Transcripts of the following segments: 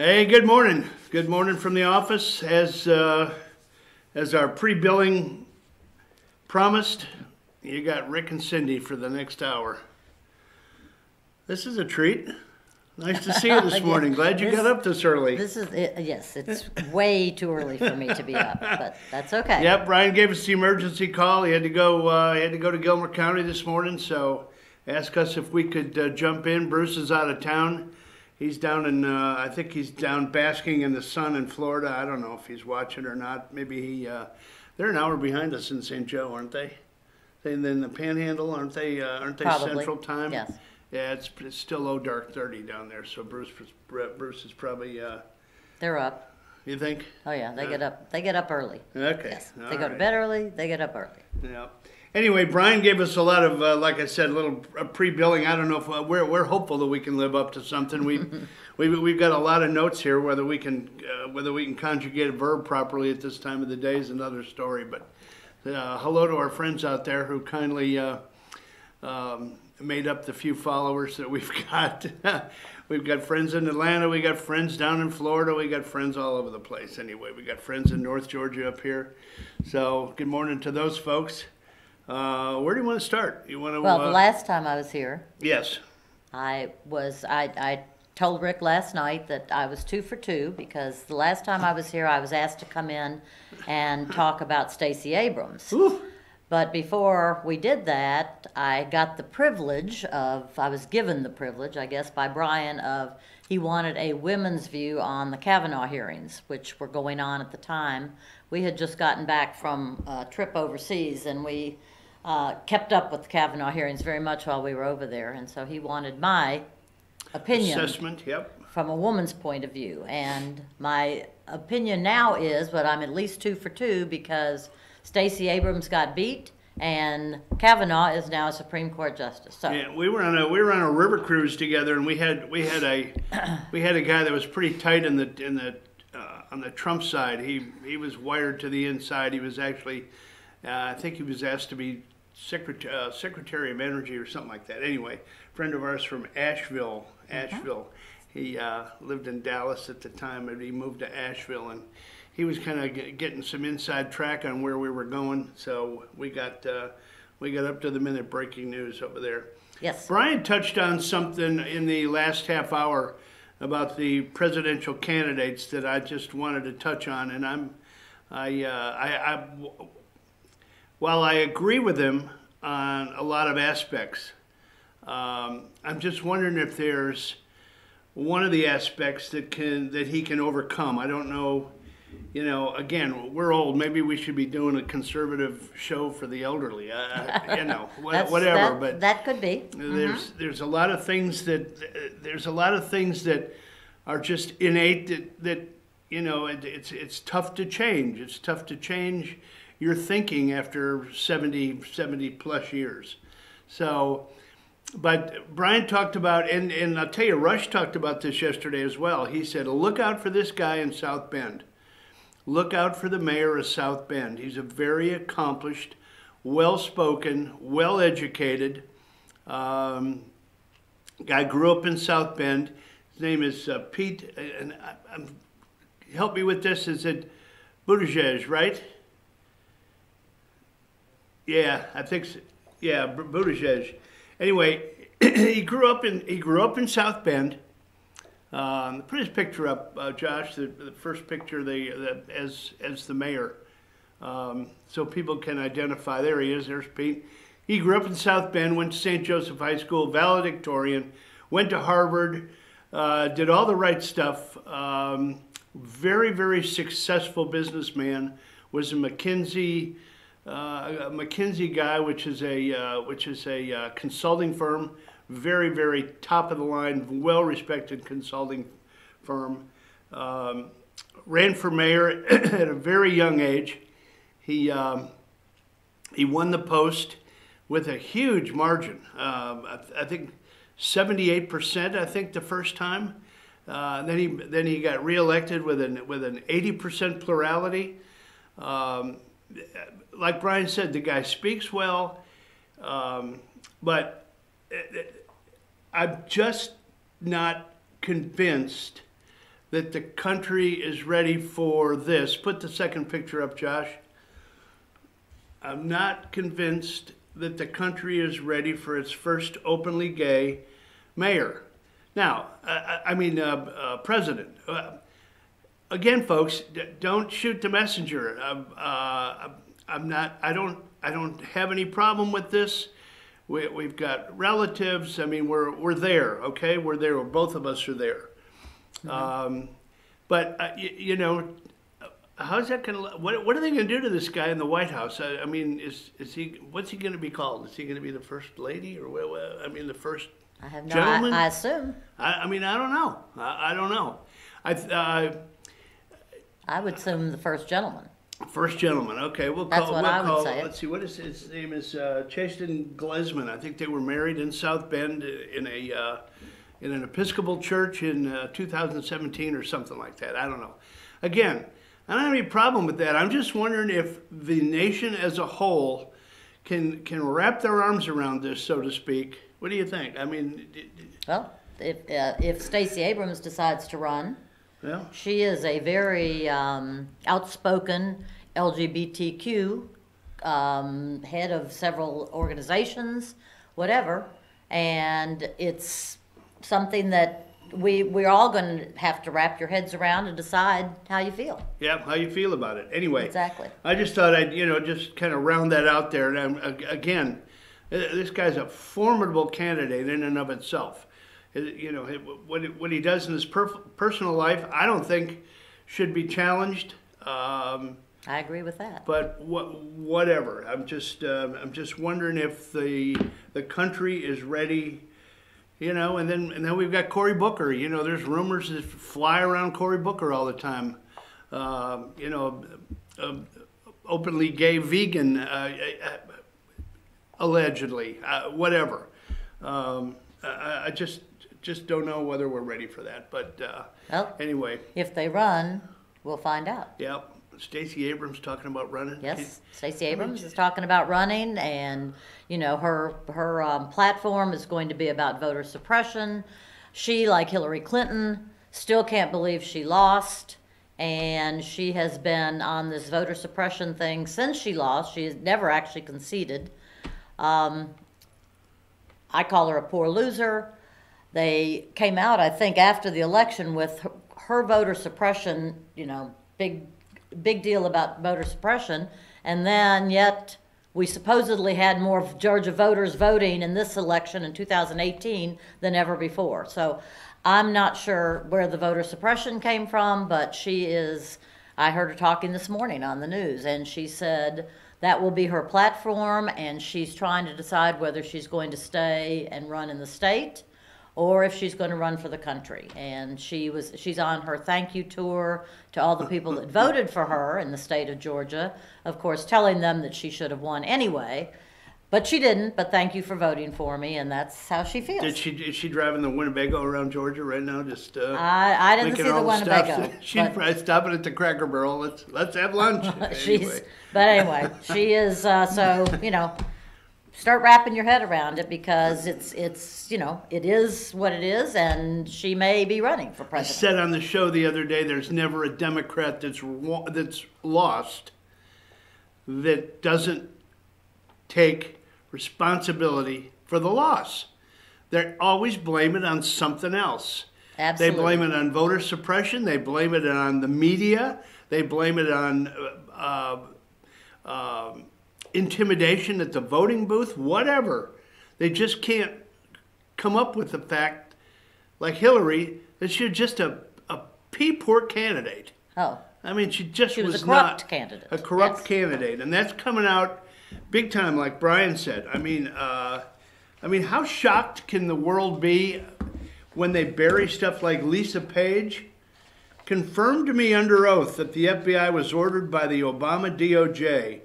Hey, good morning. Good morning from the office. As our pre-billing promised, you got Rick and Cindy for the next hour. This is a treat. Nice to see you this morning. Glad you got up this early. Yes, it's way too early for me to be up, but that's okay. Yep, Brian gave us the emergency call. He had to go to Gilmer County this morning, so asked us if we could jump in. Bruce is out of town. He's down in, I think he's down basking in the sun in Florida. I don't know if he's watching or not. Maybe they're an hour behind us in St. Joe, aren't they? And then the Panhandle, aren't they Probably. Central Time? Yes. Yeah, it's still low dark 30 down there, so Bruce is probably, They're up. you think? Oh yeah, they get up. They get up early. Okay. Yes, All they go to right. bed early. They get up early. Yeah. Anyway, Brian gave us a lot of, like I said, a little pre-billing. I don't know if we're hopeful that we can live up to something. We've got a lot of notes here. Whether we can conjugate a verb properly at this time of the day is another story. But hello to our friends out there who kindly made up the few followers that we've got. We've got friends in Atlanta. We got friends down in Florida. We got friends all over the place. Anyway, we got friends in North Georgia up here. So good morning to those folks. Where do you want to start? You want to? Well, the last time I was here, Yes. I told Rick last night that I was 2 for 2 because the last time I was here, I was asked to come in and talk about Stacey Abrams. Ooh. But before we did that, I got the privilege I was given the privilege, I guess, by Brian he wanted a women's view on the Kavanaugh hearings, which were going on at the time. We had just gotten back from a trip overseas, and we kept up with the Kavanaugh hearings very much while we were over there. And so he wanted my opinion Assessment. Yep. from a woman's point of view. And my opinion now is, but I'm at least 2 for 2 because Stacey Abrams got beat, and Kavanaugh is now a Supreme Court justice. So Yeah, we were on a river cruise together, and we had a guy that was pretty tight on the Trump side. He was wired to the inside. He was actually, I think he was asked to be Secretary of Energy or something like that. Anyway, friend of ours from Asheville. He lived in Dallas at the time, and he moved to Asheville, and he was kind of getting some inside track on where we were going. So we got up to the minute breaking news over there. yes. Brian touched on something in the last half hour about the presidential candidates that I just wanted to touch on, and while I agree with him on a lot of aspects, I'm just wondering if there's one of the aspects that he can overcome. I don't know. You know, again, we're old. Maybe we should be doing a conservative show for the elderly. Whatever. But that could be. There's a lot of things that are just innate that it's tough to change. It's tough to change your thinking after 70 plus years. So, but Brian talked about, and I'll tell you, Rush talked about this yesterday as well. He said, look out for this guy in South Bend. Look out for the mayor of South Bend. He's a very accomplished, well-spoken, well-educated guy. Grew up in South Bend. His name is Pete, and help me with this. Is it Buttigieg, right? Yeah, I think so. Yeah, Buttigieg. Anyway, he grew up in South Bend. Put his picture up, Josh. The first picture, as the mayor, so people can identify. There he is. There's Pete. He grew up in South Bend. Went to St. Joseph High School. Valedictorian. Went to Harvard. Did all the right stuff. Very, very successful businessman. Was a McKinsey guy, which is a consulting firm. Very, very top of the line, well-respected consulting firm. Ran for mayor at a very young age. He won the post with a huge margin. I think 78%. I think the first time. Then he got reelected with an 80% plurality. Like Brian said, the guy speaks well, but I'm just not convinced that the country is ready for this. Put the second picture up, Josh. I'm not convinced that the country is ready for its first openly gay mayor. Now, president. Again, folks, don't shoot the messenger. I'm not. I don't have any problem with this. We've got relatives. I mean, we're there. Okay, we're there. Both of us are there. Mm-hmm. But you know, how's that going to? What are they going to do to this guy in the White House? I mean, is he? What's he going to be called? Is he going to be the first lady, or I mean, the first? I have no. Gentleman? I assume. I mean, I don't know. I don't know. I would assume the first gentleman. First gentleman. Okay, That's what I would say. Let's see. What is his name? Is Chasten Glesman. I think they were married in South Bend in an Episcopal church in 2017 or something like that. I don't know. Again, I don't have any problem with that. I'm just wondering if the nation as a whole can wrap their arms around this, so to speak. What do you think? I mean, well, if Stacey Abrams decides to run, yeah, she is a very outspoken LGBTQ head of several organizations, whatever, and it's something that we're all going to have to wrap your heads around and decide how you feel. Yeah, how you feel about it. Anyway, exactly. I just thought I'd just kind of round that out there. And again, this guy's a formidable candidate in and of itself. What he does in his personal life, I don't think should be challenged. I agree with that. But whatever. I'm just wondering if the country is ready. And then we've got Cory Booker. There's rumors that fly around Cory Booker all the time. Openly gay vegan, allegedly, whatever. I just don't know whether we're ready for that. But well, anyway, if they run, we'll find out. Yeah. Stacey Abrams talking about running. Yes, Stacey Abrams is talking about running, and her platform is going to be about voter suppression. She, like Hillary Clinton, still can't believe she lost, and she has been on this voter suppression thing since she lost. She has never actually conceded. I call her a poor loser. They came out, I think, after the election with her voter suppression, big deal about voter suppression, and then yet we supposedly had more Georgia voters voting in this election in 2018 than ever before. So I'm not sure where the voter suppression came from, but I heard her talking this morning on the news, and she said that will be her platform, and she's trying to decide whether she's going to stay and run in the state or if she's going to run for the country. And she's on her thank you tour to all the people that voted for her in the state of Georgia, of course telling them that she should have won anyway, but she didn't. But thank you for voting for me, and that's how she feels. Is she driving the Winnebago around Georgia right now? Just I didn't see the Winnebago. She's probably stopping at the Cracker Barrel. Let's have lunch. Anyway. But anyway, she is start wrapping your head around it, because it is what it is, and she may be running for president. I said on the show the other day, there's never a Democrat that's lost that doesn't take responsibility for the loss. They always blame it on something else. Absolutely. They blame it on voter suppression. They blame it on the media. They blame it on intimidation at the voting booth, whatever. They just can't come up with the fact, like Hillary, that she's just a pea-poor candidate. Oh. I mean, she was a corrupt candidate. A corrupt candidate. And that's coming out big time, like Brian said. I mean, how shocked can the world be when they bury stuff like Lisa Page? Confirmed to me under oath that the FBI was ordered by the Obama DOJ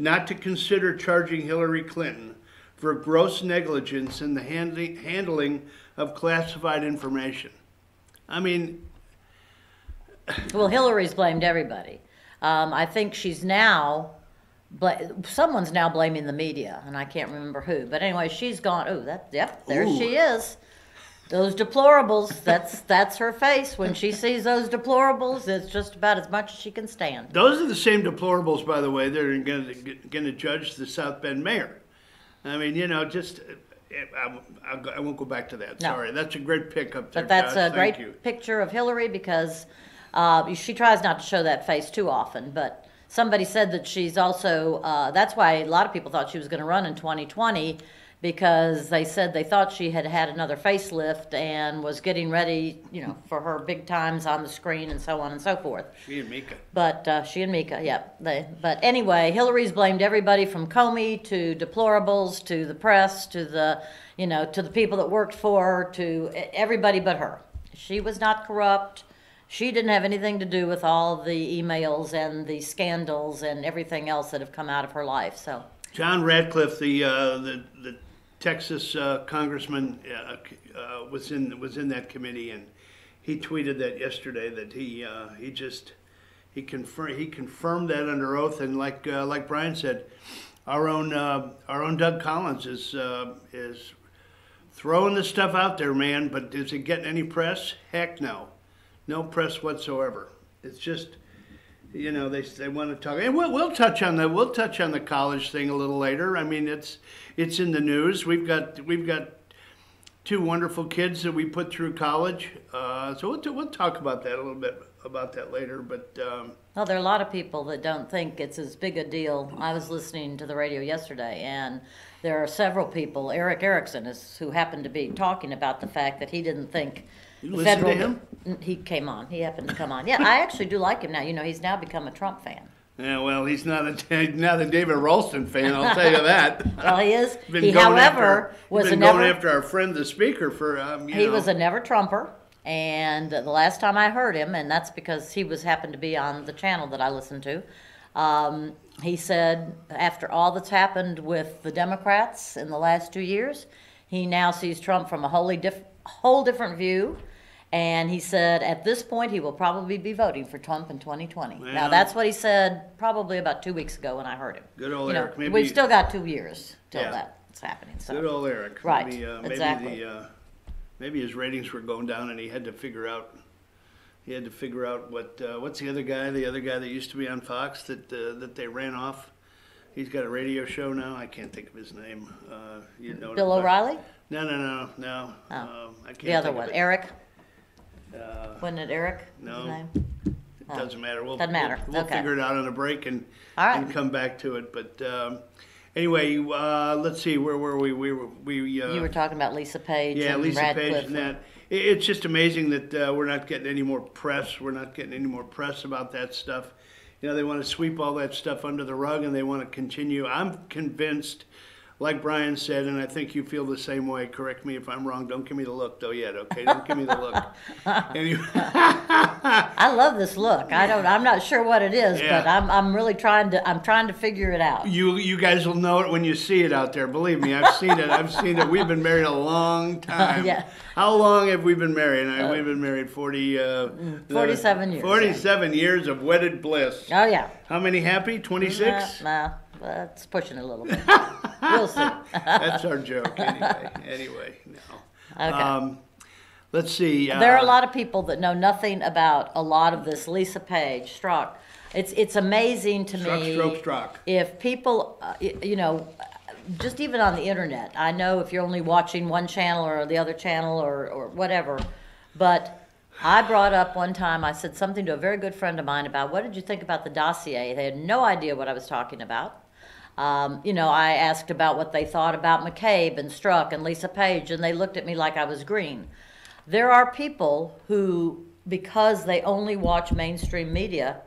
not to consider charging Hillary Clinton for gross negligence in the handling of classified information. I mean... Well, Hillary's blamed everybody. I think she's now... someone's now blaming the media, and I can't remember who. But anyway, she's gone... there she is. Those deplorables, that's her face. When she sees those deplorables, it's just about as much as she can stand. Those are the same deplorables, by the way, that are going to judge the South Bend mayor. I mean, just I won't go back to that. No. Sorry, that's a great pick up there. But that's Josh. a great picture of Hillary because she tries not to show that face too often. But somebody said that she's also, that's why a lot of people thought she was going to run in 2020, because they said they thought she had had another facelift and was getting ready, for her big times on the screen and so on and so forth. She and Mika. But she and Mika, yeah. But anyway, Hillary's blamed everybody from Comey to deplorables to the press to the, to the people that worked for her to everybody but her. She was not corrupt. She didn't have anything to do with all the emails and the scandals and everything else that have come out of her life. So John Radcliffe, the Texas congressman, was in that committee, and he tweeted that yesterday that he confirmed that under oath, and like Brian said, our own Doug Collins is throwing this stuff out there, man. But is it getting any press? Heck no, no press whatsoever. It's just. They want to talk, and we'll touch on the college thing a little later. I mean, it's in the news. We've got two wonderful kids that we put through college, so we'll talk about that a little bit about that later. But well, there are a lot of people that don't think it's as big a deal. I was listening to the radio yesterday, and there are several people. Eric Erickson who happened to be talking about the fact that he didn't think. You listen to him? He came on. He happened to come on. Yeah, I actually do like him now. He's now become a Trump fan. Yeah, well, he's not a David Ralston fan, I'll tell you that. Well, he is. He, however, was going after our friend, the speaker, for He was a never Trumper, and the last time I heard him, and that's because he happened to be on the channel that I listened to, he said after all that's happened with the Democrats in the last 2 years, he now sees Trump from a whole different view. And he said at this point he will probably be voting for Trump in 2020. Well, now that's what he said probably about 2 weeks ago when I heard him. Good old Eric. We've still got 2 years till that's happening. So. Good old Eric. Right. Exactly. Maybe his ratings were going down, and he had to figure out. What's the other guy? The other guy that used to be on Fox that they ran off. He's got a radio show now. I can't think of his name. Bill O'Reilly? No. Oh. I can't. The other one, Eric. Wasn't it Eric? No. His name? It doesn't matter. Doesn't matter. We'll Okay. figure it out on a break and come back to it. But anyway, let's see. Where were we? You were talking about Lisa Page. Yeah, and Lisa Radcliffe Page and that. It's just amazing that we're not getting any more press. We're not getting any more press about that stuff. They want to sweep all that stuff under the rug, and they want to continue. I'm convinced, like Brian said, and I think you feel the same way. Correct me if I'm wrong. Don't give me the look though yet, okay? Don't give me the look. Anyway. I love this look. I'm not sure what it is, Yeah. but I'm really trying to figure it out. You guys will know it when you see it out there. Believe me, I've seen it. We've been married a long time. Yeah. How long have we been married? We've been married 47 years. 47 years of wedded bliss. Oh yeah. How many happy? 26? Nah, that's pushing it a little bit. We'll see. That's our joke anyway. No. Okay. Let's see. There are a lot of people that know nothing about a lot of this. Lisa Page, Strzok. It's amazing to me. Strzok. If people, just even on the internet, I know if you're only watching one channel or the other channel or whatever, but I brought up one time, I said something to a very good friend of mine about what did you think about the dossier? They had no idea what I was talking about. I asked about what they thought about McCabe and Strzok and Lisa Page, and they looked at me like I was green. There are people who, because they only watch mainstream media,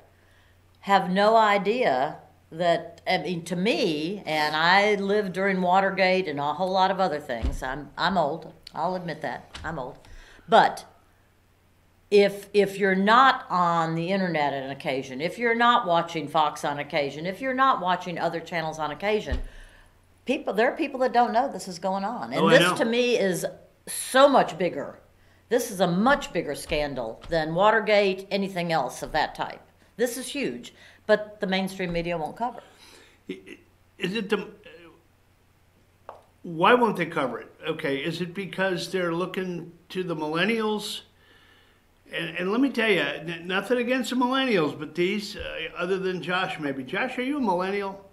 have no idea that, to me, and I lived during Watergate and a whole lot of other things. I'm old. I'll admit that. I'm old. But if you're not on the internet on occasion, if you're not watching Fox on occasion, if you're not watching other channels on occasion, there are people that don't know this is going on. And this to me is so much bigger. This is a much bigger scandal than Watergate, anything else of that type. This is huge, but the mainstream media won't cover. Is it Why won't they cover it? Okay, is it because they're looking to the millennials? And let me tell you, nothing against the millennials, but these, other than Josh maybe. Josh, are you a millennial?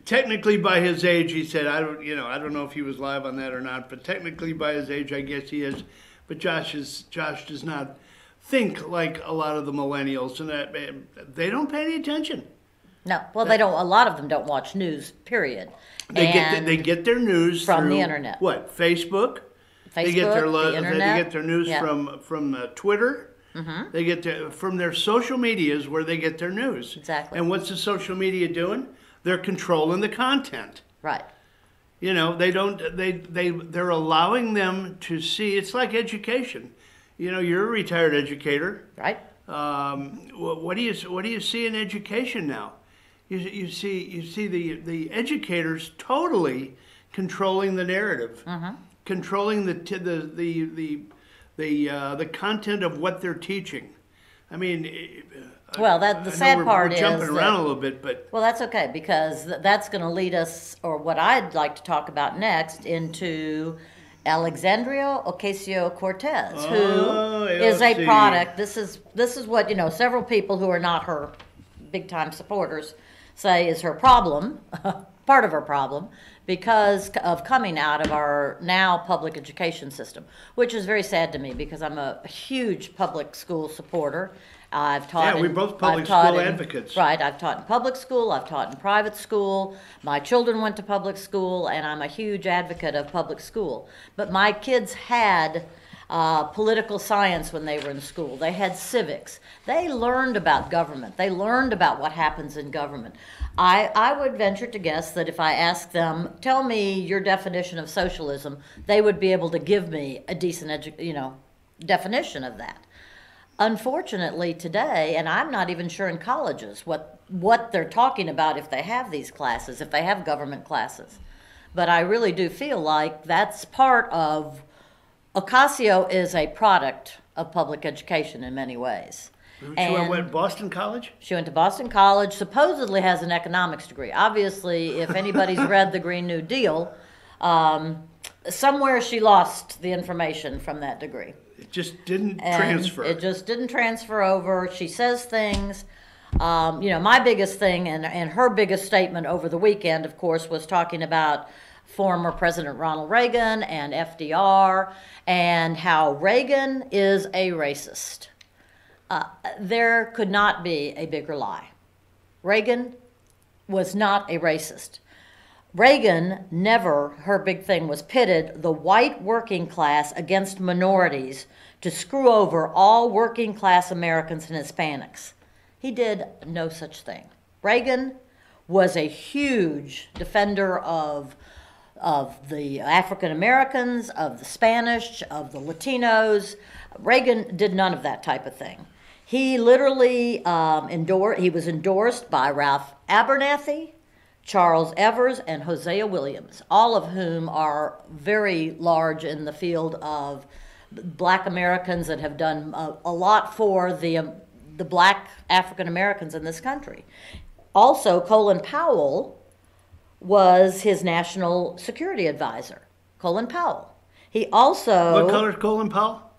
Technically, by his age, he said, I don't know if he was live on that or not, but technically by his age, I guess he is. But Josh does not think like a lot of the millennials, and they don't pay any attention. No, well, they don't. A lot of them don't watch news. Period. They get their news from through the internet. What? Facebook. They get the internet. They get their news from Twitter. Mm-hmm. They get from their social medias where they get their news. Exactly. And what's the social media doing? They're controlling the content. Right. You know, they're allowing them to see. It's like education. You know, you're a retired educator. Right. What do you see in education now? You see the educators totally controlling the narrative, controlling the content of what they're teaching. I mean, well, the sad part is we're jumping around a little bit, but well, that's okay, because that's going to lead us, or what I'd like to talk about next, into Alexandria Ocasio-Cortez, who is a product. This is what, several people who are not her big time supporters say is her problem, part of her problem, because of coming out of our now public education system, which is very sad to me, because I'm a huge public school supporter. I've taught. Yeah, we're both public school advocates. Right, I've taught in public school, I've taught in private school, my children went to public school, and I'm a huge advocate of public school. But my kids had political science when they were in school. They had civics. They learned about government. They learned about what happens in government. I would venture to guess that if I asked them, tell me your definition of socialism, they would be able to give me a decent definition of that. Unfortunately today, and I'm not even sure in colleges what they're talking about if they have these classes, if they have government classes. But I really do feel like that's part of, Ocasio is a product of public education in many ways. She went to Boston College? She went to Boston College, supposedly has an economics degree. Obviously, if anybody's read the Green New Deal, somewhere she lost the information from that degree. It just didn't transfer. It just didn't transfer over. She says things. My biggest thing, and her biggest statement over the weekend, of course, was talking about former President Ronald Reagan and FDR, and how Reagan is a racist. There could not be a bigger lie. Reagan was not a racist. Reagan never, her big thing was pitted the white working class against minorities to screw over all working class Americans and Hispanics. He did no such thing. Reagan was a huge defender of the African Americans, of the Spanish, of the Latinos. Reagan did none of that type of thing. He literally he was endorsed by Ralph Abernathy, Charles Evers, and Hosea Williams, all of whom are very large in the field of black Americans that have done a lot for the black African Americans in this country. Also, Colin Powell was his national security advisor. Colin Powell. He also... What color is Colin Powell?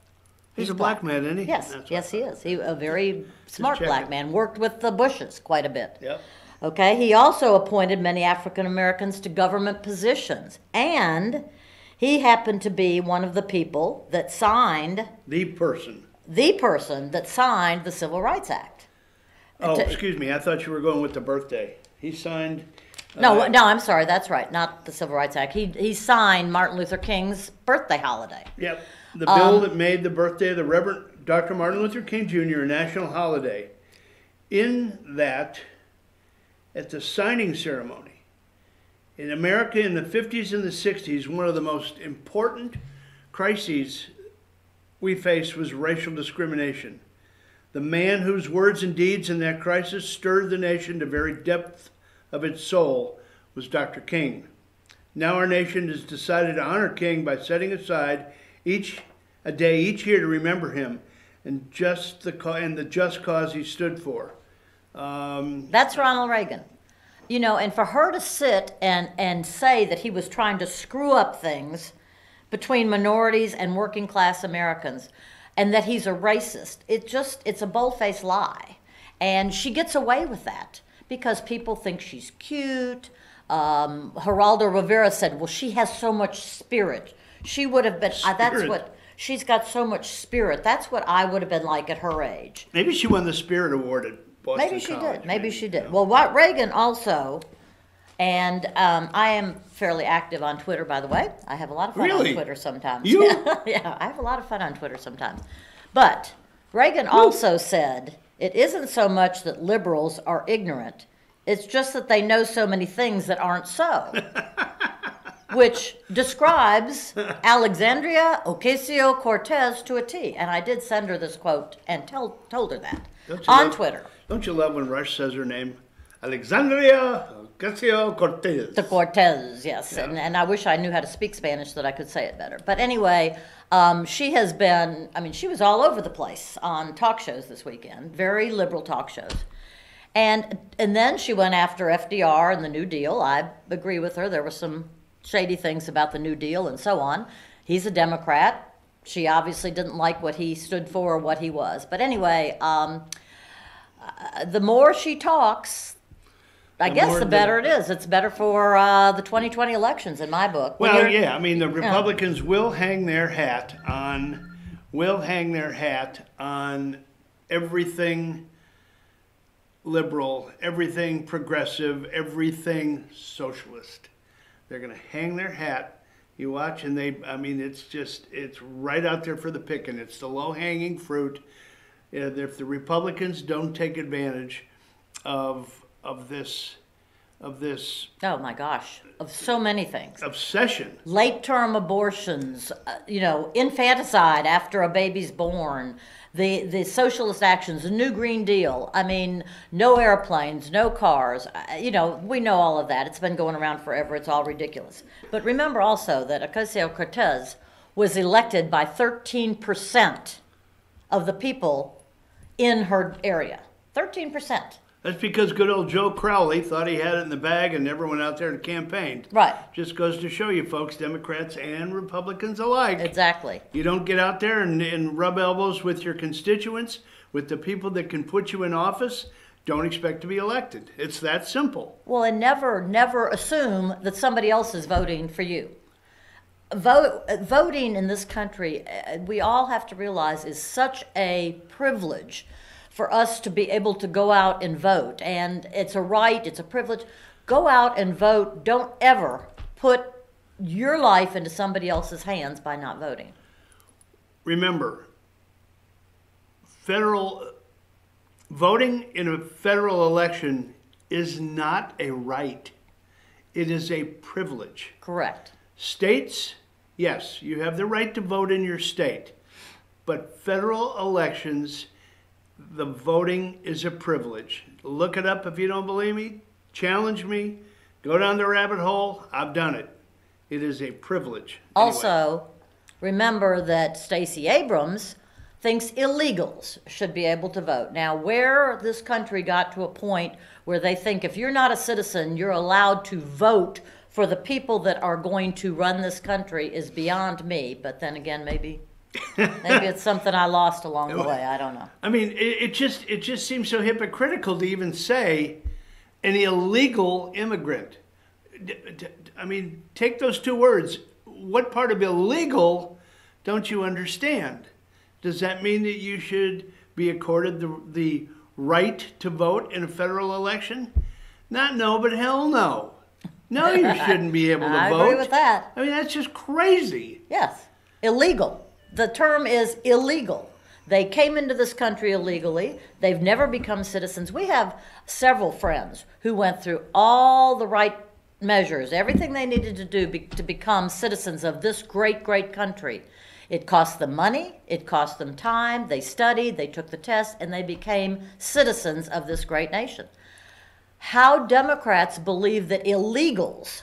He's a black man, isn't he? Yes, yes he is. He's a very smart black man. Worked with the Bushes quite a bit. Yep. Okay, he also appointed many African Americans to government positions. And he happened to be one of the people that signed... The person that signed the Civil Rights Act. Oh, excuse me. I thought you were going with the birthday. He signed... No, I'm sorry. That's right. Not the Civil Rights Act. He signed Martin Luther King's birthday holiday. Yep. The bill that made the birthday of the Reverend Dr. Martin Luther King Jr. a national holiday. In that, at the signing ceremony, in America in the 50s and the 60s, one of the most important crises we faced was racial discrimination. The man whose words and deeds in that crisis stirred the nation to very depth of its soul was Dr. King. Now our nation has decided to honor King by setting aside a day each year to remember him and the just cause he stood for. That's Ronald Reagan. You know, and for her to sit and say that he was trying to screw up things between minorities and working class Americans and that he's a racist, it's a bold-faced lie. And she gets away with that because people think she's cute. Geraldo Rivera said, well, she has so much spirit. She would have been, she's got so much spirit. That's what I would have been like at her age. Maybe she won the Spirit Award at Boston Maybe she College. did. Maybe she did. Well, what Reagan also, and I am fairly active on Twitter, by the way. I have a lot of fun on Twitter sometimes. You? Yeah, I have a lot of fun on Twitter sometimes. But Reagan also said, it isn't so much that liberals are ignorant. It's just that they know so many things that aren't so. Which describes Alexandria Ocasio-Cortez to a T. And I did send her this quote and told her that on Twitter. Don't you love when Rush says her name? Alexandria Ocasio-Cortez. The Cortez, yes. Yeah. And I wish I knew how to speak Spanish so that I could say it better. But anyway, she has been, she was all over the place on talk shows this weekend, very liberal talk shows. And then she went after FDR and the New Deal. I agree with her. There were some shady things about the New Deal and so on. He's a Democrat. She obviously didn't like what he stood for or what he was. But anyway, the more she talks, I guess the better it is. It's better for the 2020 elections in my book. Well, yeah, the Republicans will hang their hat on everything liberal, everything progressive, everything socialist. They're going to hang their hat. You watch, and it's right out there for the picking. It's the low-hanging fruit. If the Republicans don't take advantage of this, oh my gosh, of so many things. Obsession. Late-term abortions, infanticide after a baby's born, the socialist actions, the New Green Deal. No airplanes, no cars. We know all of that. It's been going around forever. It's all ridiculous. But remember also that Ocasio-Cortez was elected by 13% of the people in her area. 13%. That's because good old Joe Crowley thought he had it in the bag and never went out there and campaigned. Right. Just goes to show you, folks, Democrats and Republicans alike. Exactly. You don't get out there and rub elbows with your constituents, with the people that can put you in office. Don't expect to be elected. It's that simple. Well, and never assume that somebody else is voting for you. Voting in this country, we all have to realize, is such a privilege for us to be able to go out and vote. And it's a right, it's a privilege. Go out and vote. Don't ever put your life into somebody else's hands by not voting. Remember, voting in a federal election is not a right. It is a privilege. Correct. States, yes, you have the right to vote in your state. But federal elections, the voting is a privilege. Look it up if you don't believe me. Challenge me. Go down the rabbit hole. I've done it. It is a privilege. Also, remember that Stacey Abrams thinks illegals should be able to vote. Now, where this country got to a point where they think if you're not a citizen, you're allowed to vote for the people that are going to run this country is beyond me. But then again, maybe it's something I lost along the way. I don't know. It just seems so hypocritical to even say an illegal immigrant. Take those two words. What part of illegal don't you understand? Does that mean that you should be accorded the right to vote in a federal election? Not no, but hell no. No, you shouldn't be able to vote. I agree with that. That's just crazy. Yes, illegal. The term is illegal. They came into this country illegally. They've never become citizens. We have several friends who went through all the right measures, everything they needed to do to become citizens of this great, great country. It cost them money. It cost them time. They studied. They took the test, and they became citizens of this great nation. How Democrats believe that illegals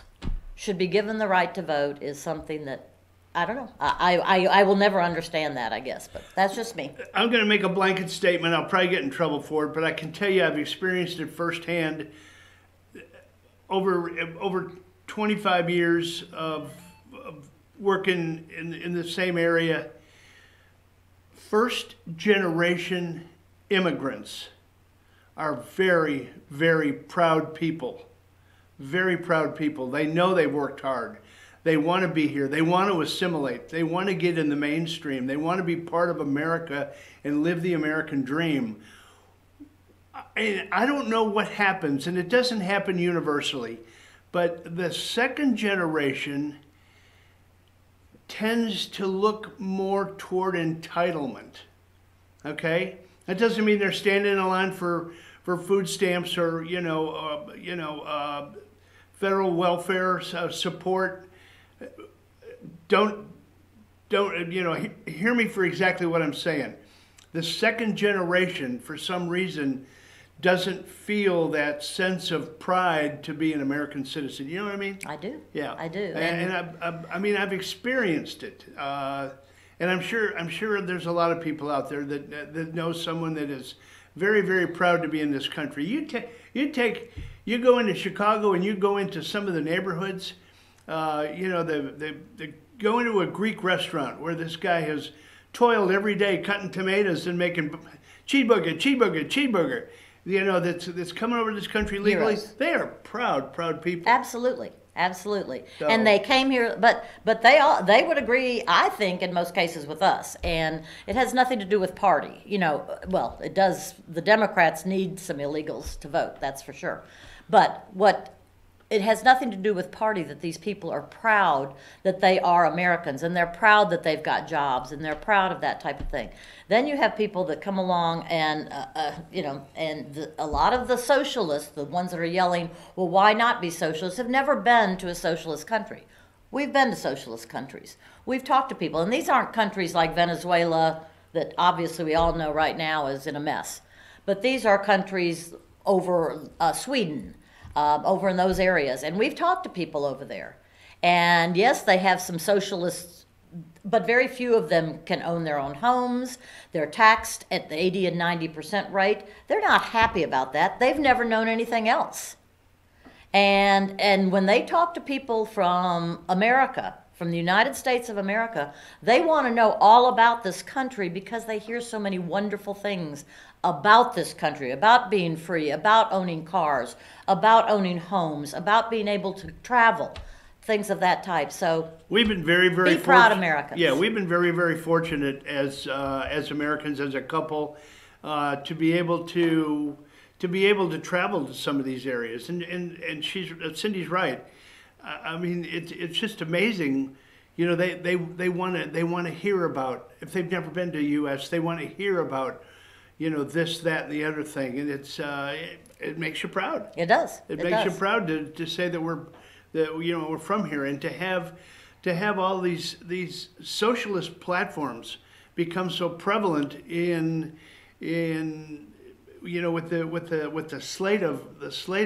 should be given the right to vote is something that I don't know. I will never understand that, I guess, but that's just me. I'm going to make a blanket statement. I'll probably get in trouble for it, but I can tell you I've experienced it firsthand. over 25 years of working in the same area, first generation immigrants are very, very proud people. Very proud people. They know they've worked hard. They want to be here. They want to assimilate. They want to get in the mainstream. They want to be part of America and live the American dream. And I don't know what happens, and it doesn't happen universally, but the second generation tends to look more toward entitlement. Okay? That doesn't mean they're standing in a line for food stamps or federal welfare support. Don't hear me for exactly what I'm saying. The second generation, for some reason, doesn't feel that sense of pride to be an American citizen. You know what I mean? I do. Yeah, I do. And I've experienced it, and I'm sure there's a lot of people out there that know someone that is very, very proud to be in this country. You go into Chicago and you go into some of the neighborhoods. They go into a Greek restaurant where this guy has toiled every day cutting tomatoes and making cheeseburger. That's coming over to this country legally. Heroes. They are proud people. Absolutely. Absolutely. So, and they came here, but they would agree, I think, in most cases with us. And it has nothing to do with party. Well, it does. The Democrats need some illegals to vote, that's for sure. But it has nothing to do with party that these people are proud that they are Americans, and they're proud that they've got jobs, and they're proud of that type of thing. Then you have people that come along and, a lot of the socialists, the ones that are yelling, well, why not be socialists, have never been to a socialist country. We've been to socialist countries. We've talked to people, and these aren't countries like Venezuela that obviously we all know right now is in a mess. But these are countries over Sweden, over in those areas. And we've talked to people over there. And yes, they have some socialists, but very few of them can own their own homes. They're taxed at the 80 and 90% rate. They're not happy about that. They've never known anything else. And when they talk to people from America, from the United States of America, they want to know all about this country because they hear so many wonderful things about this country, about being free, about owning cars, about owning homes, about being able to travel, things of that type. So we've been very, very be proud Americans. Yeah, we've been very, very fortunate as Americans, as a couple, to be able to travel to some of these areas. And Cindy's right. I mean, it's just amazing. They want to hear about, if they've never been to the U.S., they want to hear about this, that, and the other thing, and it makes you proud. It does. It makes you proud to say that we're from here, and to have all these socialist platforms become so prevalent in with the slate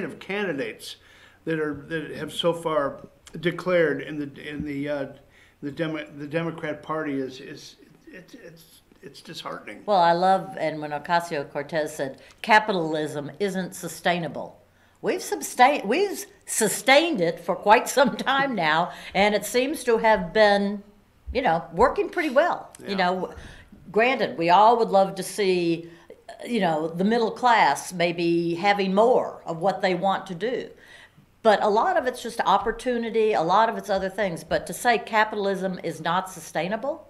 of candidates that have so far declared in the Democrat Party it's disheartening. Well, I love, and when Ocasio-Cortez said capitalism isn't sustainable, we've sustained it for quite some time now, and it seems to have been, working pretty well. Yeah. Granted, we all would love to see, the middle class maybe having more of what they want to do. But a lot of it's just opportunity, a lot of it's other things. But to say capitalism is not sustainable,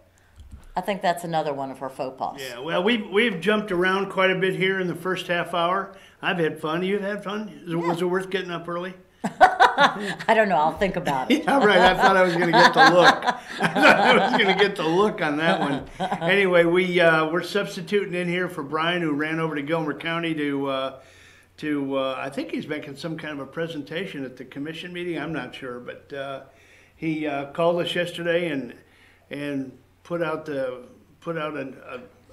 I think that's another one of her faux pas. Yeah, well, we've jumped around quite a bit here in the first half hour. I've had fun. You've had fun? Was it worth getting up early? I don't know. I'll think about it. Yeah, right. I thought I was going to get the look. I thought I was going to get the look on that one. Anyway, we're substituting in here for Brian, who ran over to Gilmer County to I think he's making some kind of a presentation at the commission meeting. I'm not sure, but he called us yesterday and put out a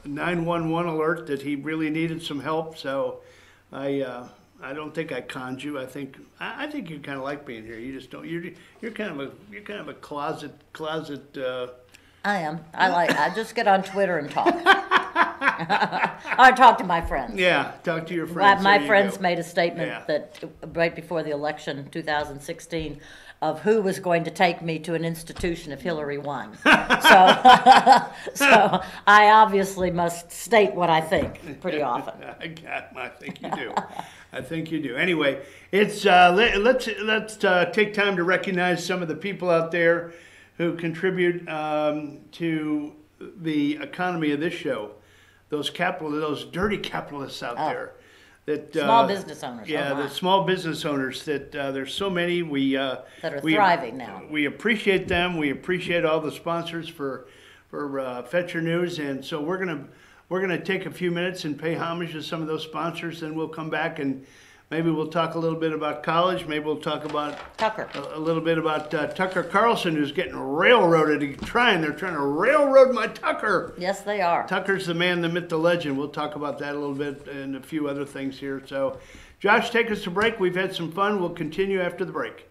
911 alert that he really needed some help. So I don't think I conned you. I think you kind of like being here. You just don't. You're kind of a closet. I am. I just get on Twitter and talk. I talked to my friends. Yeah, talk to your friends. My There you go. friends made a statement Yeah. that right before the election, 2016, of who was going to take me to an institution if Hillary won. So, so I obviously must state what I think pretty often. I think you do. I think you do. Anyway, it's let's take time to recognize some of the people out there who contribute to the economy of this show. Those dirty capitalists out there. That Small business owners. Yeah, the small business owners. That there's so many. That are thriving now. We appreciate them. We appreciate all the sponsors for Fetch Your News, and so we're gonna take a few minutes and pay homage to some of those sponsors. Then we'll come back and maybe we'll talk a little bit about college. Maybe we'll talk about Tucker. a little bit about Tucker Carlson, who's getting railroaded. They're trying to railroad my Tucker. Yes, they are. Tucker's the man, the myth, the legend. We'll talk about that a little bit and a few other things here. So, Josh, take us to break. We've had some fun. We'll continue after the break.